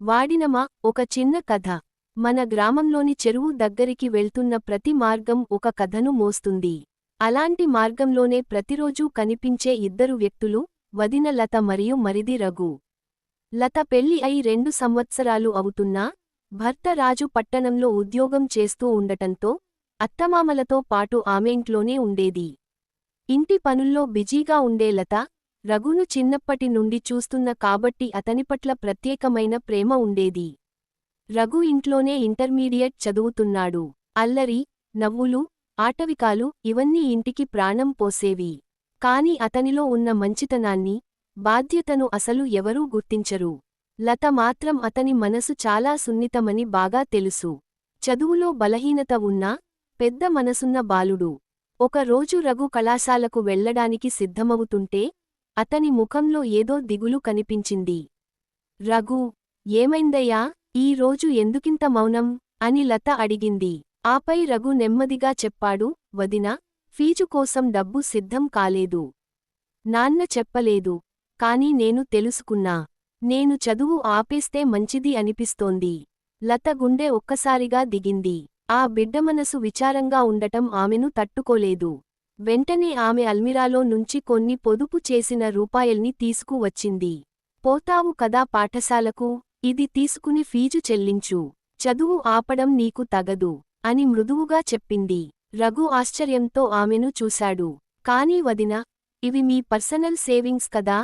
వాడినమా ఒక చిన్న కథ. మన గ్రామంలోని చెరువు దగ్గరికి వెళ్తున్న ప్రతి మార్గం ఒక కథను మోస్తుంది. అలాంటి మార్గంలోనే ప్రతిరోజూ కనిపించే ఇద్దరు వ్యక్తులు, వదిన లత మరియు మరిది రఘు. లత పెళ్లి అయి 2 సంవత్సరాలు అవుతున్నా, భర్త రాజు పట్టణంలో ఉద్యోగం చేస్తూ ఉండటంతో, అత్తమామలతో పాటు ఆమె ఇంట్లోనే ఉండేది. ఇంటి పనుల్లో బిజీగా ఉండే లత, రఘును చిన్నప్పటి నుండి చూస్తున్న కాబట్టి అతనిపట్ల ప్రత్యేకమైన ప్రేమ ఉండేది. రఘు ఇంట్లోనే ఇంటర్మీడియట్ చదువుతున్నాడు. అల్లరి, నవ్వులు, ఆటవికాలు ఇవన్నీ ఇంటికి ప్రాణం పోసేవి. కాని అతనిలో ఉన్న మంచితనాన్ని, బాధ్యతను అసలు ఎవరూ గుర్తించరు. లత మాత్రం అతని మనసు చాలా సున్నితమని బాగా తెలుసు. చదువులో బలహీనత ఉన్నా, పెద్ద మనసున్న బాలుడు. ఒక రోజు రఘు కళాశాలకు వెళ్లడానికి సిద్ధమవుతుంటే, అతని ముఖంలో ఏదో దిగులు కనిపించింది. రఘూ, ఏమైందయ్యా, ఈ రోజు ఎందుకింత మౌనం అని లత అడిగింది. ఆపై రఘు నెమ్మదిగా చెప్పాడు, వదినా, ఫీజు కోసం డబ్బు సిద్ధం కాలేదు. నాన్న చెప్పలేదు. కాని నేను తెలుసుకున్నా. నేను చదువు ఆపేస్తే మంచిది అనిపిస్తోంది. లత గుండె ఒక్కసారిగా దిగింది. ఆ బిడ్డమనసు విచారంగా ఉండటం ఆమెను తట్టుకోలేదు. వెంటనే ఆమె అల్మిరాలో నుంచి కొన్ని పొదుపు చేసిన రూపాయల్ని తీసుకు వచ్చింది. పోతావు కదా పాఠశాలకు, ఇది తీసుకుని ఫీజు చెల్లించు. చదువు ఆపడం నీకు తగదు అని మృదువుగా చెప్పింది. రఘు ఆశ్చర్యంతో ఆమెను చూశాడు. కాని వదినా, ఇవి మీ పర్సనల్ సేవింగ్స్ కదా,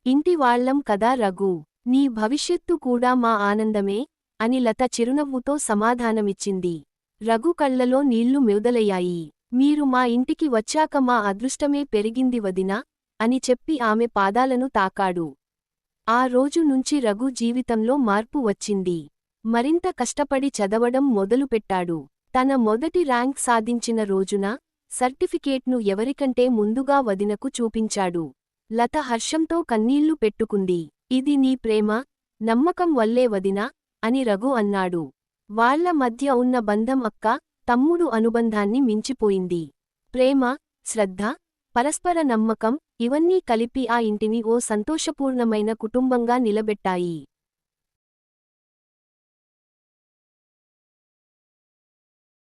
ఇంటి వాళ్లం కదా రఘూ, నీ భవిష్యత్తు కూడా మా ఆనందమే అని లత చిరునవ్వుతో సమాధానమిచ్చింది. రఘు కళ్లలో నీళ్లు మెదలయ్యాయి. మీరు మా ఇంటికి వచ్చాక మా అదృష్టమే పెరిగింది వదినా అని చెప్పి ఆమె పాదాలను తాకాడు. ఆ రోజు నుంచి రఘు జీవితంలో మార్పు వచ్చింది. మరింత కష్టపడి చదవడం మొదలుపెట్టాడు. తన మొదటి ర్యాంక్ సాధించిన రోజున సర్టిఫికేట్ను ఎవరికంటే ముందుగా వదినకు చూపించాడు. లత హర్షంతో కన్నీళ్లు పెట్టుకుంది. ఇది నీ ప్రేమ, నమ్మకం వల్లే వదినా అని రఘు అన్నాడు. వాళ్ల మధ్య ఉన్న బంధం అక్క, తమ్ముడు అనుబంధాన్ని మించిపోయింది. ప్రేమ, శ్రద్ధ, పరస్పర నమ్మకం ఇవన్నీ కలిపి ఆ ఇంటిని ఓ సంతోషపూర్ణమైన కుటుంబంగా నిలబెట్టాయి.